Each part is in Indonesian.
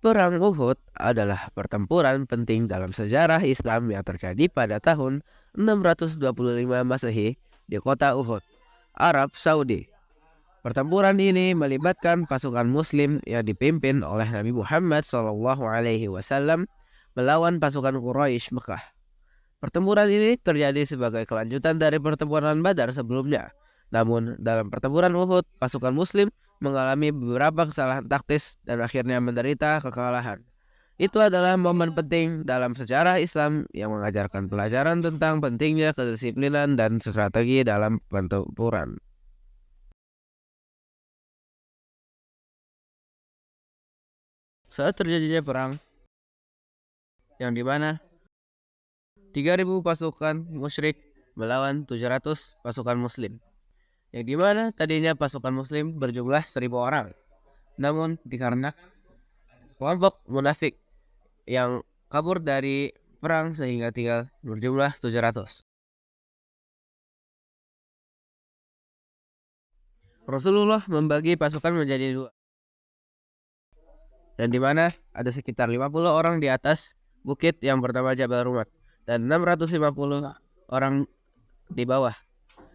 Perang Uhud adalah pertempuran penting dalam sejarah Islam yang terjadi pada tahun 625 Masehi di kota Uhud, Arab Saudi. Pertempuran ini melibatkan pasukan Muslim yang dipimpin oleh Nabi Muhammad SAW melawan pasukan Quraisy Mekah. Pertempuran ini terjadi sebagai kelanjutan dari pertempuran Badar sebelumnya. Namun, dalam pertempuran Uhud, pasukan Muslim mengalami beberapa kesalahan taktis dan akhirnya menderita kekalahan. Itu adalah momen penting dalam sejarah Islam yang mengajarkan pelajaran tentang pentingnya kedisiplinan dan strategi dalam pertempuran. Saat terjadinya perang, yang dimana 3.000 pasukan musyrik melawan 700 pasukan Muslim, yang dimana tadinya pasukan Muslim berjumlah 1.000 orang. Namun dikarenakan kelompok munafik yang kabur dari perang sehingga tinggal berjumlah 700. Rasulullah membagi pasukan menjadi dua, dan di mana ada sekitar 50 orang di atas bukit yang bernama Jabal Rumat dan 650 orang di bawah.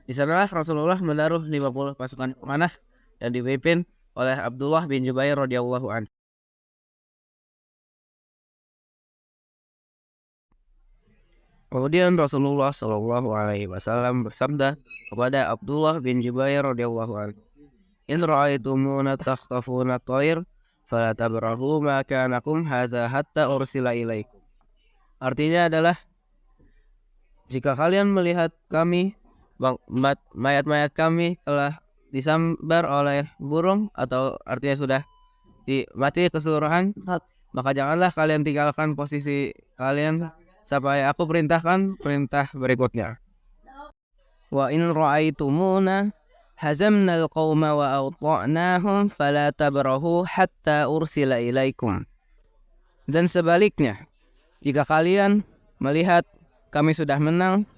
Di sanalah Rasulullah menaruh 50 pasukan panah yang dipimpin oleh Abdullah bin Jubair radhiyallahu anhu. Kemudian Rasulullah Shallallahu Alaihi Wasallam bersabda kepada Abdullah bin Jubair radhiyallahu anhu, "In ra'aitumuna takhtafuna at-tayr, fala tabrahu ma kanakum hadza hatta ursila ilaikum." Artinya adalah, jika kalian melihat kami, mayat-mayat kami telah disambar oleh burung, atau artinya sudah mati keseluruhan, maka janganlah kalian tinggalkan posisi kalian sampai aku perintahkan perintah berikutnya. Wa in ra'aitumuna hazamna al-qauma wa awta'nahum fala tabrahu hatta ursila ilaikum. Dan sebaliknya, jika kalian melihat kami sudah menang,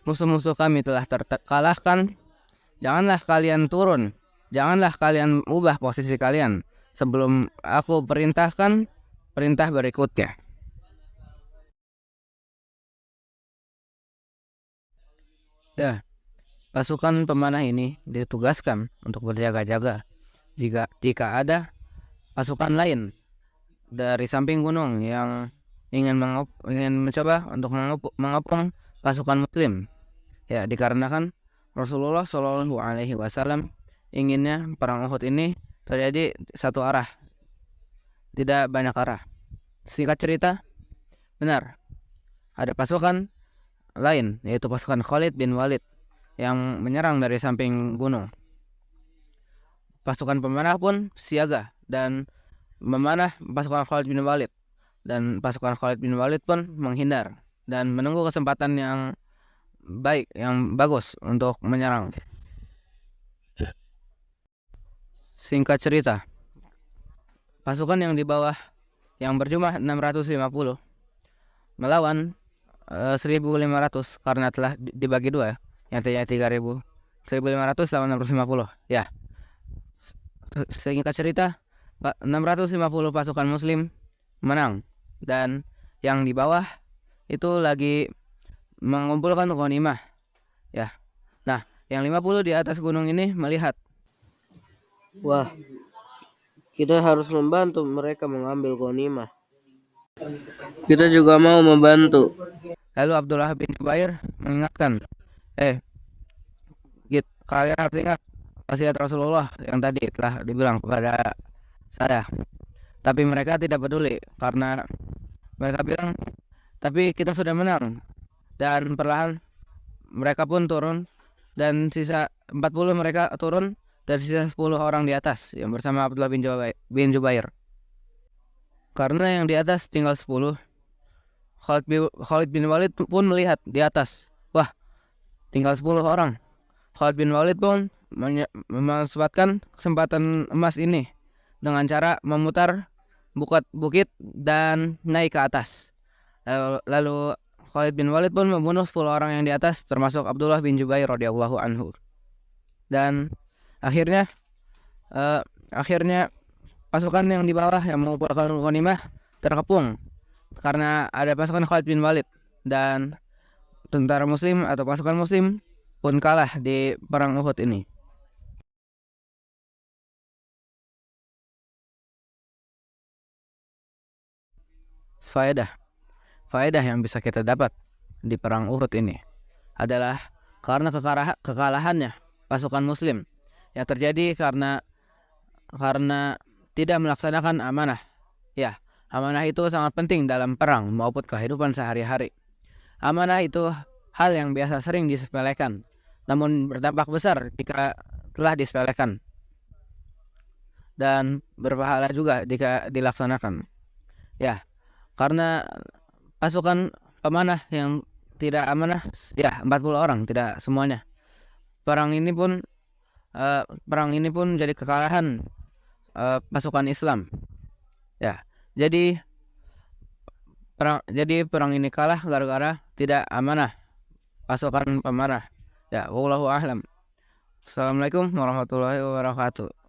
musuh-musuh kami telah terkalahkan, janganlah kalian turun, janganlah kalian ubah posisi kalian sebelum aku perintahkan perintah berikutnya. Ya, pasukan pemanah ini ditugaskan untuk berjaga-jaga jika ada pasukan lain dari samping gunung yang ingin mencoba untuk mengepung pasukan Muslim. Ya, dikarenakan Rasulullah Shallallahu Alaihi Wasallam inginnya perang Uhud ini terjadi satu arah, tidak banyak arah. Singkat cerita, benar, ada pasukan lain, yaitu pasukan Khalid bin Walid yang menyerang dari samping gunung. Pasukan pemanah pun siaga dan memanah pasukan Khalid bin Walid, dan pasukan Khalid bin Walid pun menghindar dan menunggu kesempatan yang baik, yang bagus untuk menyerang. Singkat cerita, pasukan yang di bawah yang berjumlah 650 melawan 1.500 karena telah dibagi dua, yang tadinya 3.000, 1.500 lawan 650. Ya, singkat cerita, 650 pasukan Muslim menang, dan yang di bawah itu lagi mengumpulkan ghanimah. Ya, nah, yang 50 di atas gunung ini melihat, wah, kita harus membantu mereka mengambil ghanimah. Kita juga mau membantu. Lalu Abdullah bin Jubair mengingatkan, kalian harus ingat wasiat Rasulullah yang tadi telah dibilang kepada saya. Tapi mereka tidak peduli karena mereka bilang, tapi kita sudah menang. Dan perlahan mereka pun turun, dan sisa 40 mereka turun, dan sisa 10 orang di atas yang bersama Abdullah bin Jubair. Karena yang di atas tinggal 10, Khalid bin Walid pun melihat di atas, wah, tinggal 10 orang. Khalid bin Walid pun memanfaatkan kesempatan emas ini dengan cara memutar bukit dan naik ke atas. Lalu Khalid bin Walid pun membunuh 10 orang yang di atas, termasuk Abdullah bin Jubair radhiyallahu anhu. Dan akhirnya pasukan yang di bawah yang mengumpulkan ghanimah terkepung karena ada pasukan Khalid bin Walid, dan tentara muslim atau pasukan muslim pun kalah di perang Uhud ini. Faedah Faedah yang bisa kita dapat di perang Uhud ini adalah karena kekalahannya pasukan muslim yang terjadi karena tidak melaksanakan amanah. Ya, amanah itu sangat penting dalam perang maupun kehidupan sehari-hari. Amanah itu hal yang biasa sering disepelekan, namun berdampak besar jika telah disepelekan, dan berpahala juga jika dilaksanakan. Ya, karena pasukan pemanah yang tidak amanah, ya 40 orang, tidak semuanya. Perang ini pun jadi kekalahan pasukan Islam. Ya, jadi perang ini kalah gara-gara tidak amanah pasukan pemanah. Ya, wallahu a'lam. Assalamualaikum warahmatullahi wabarakatuh.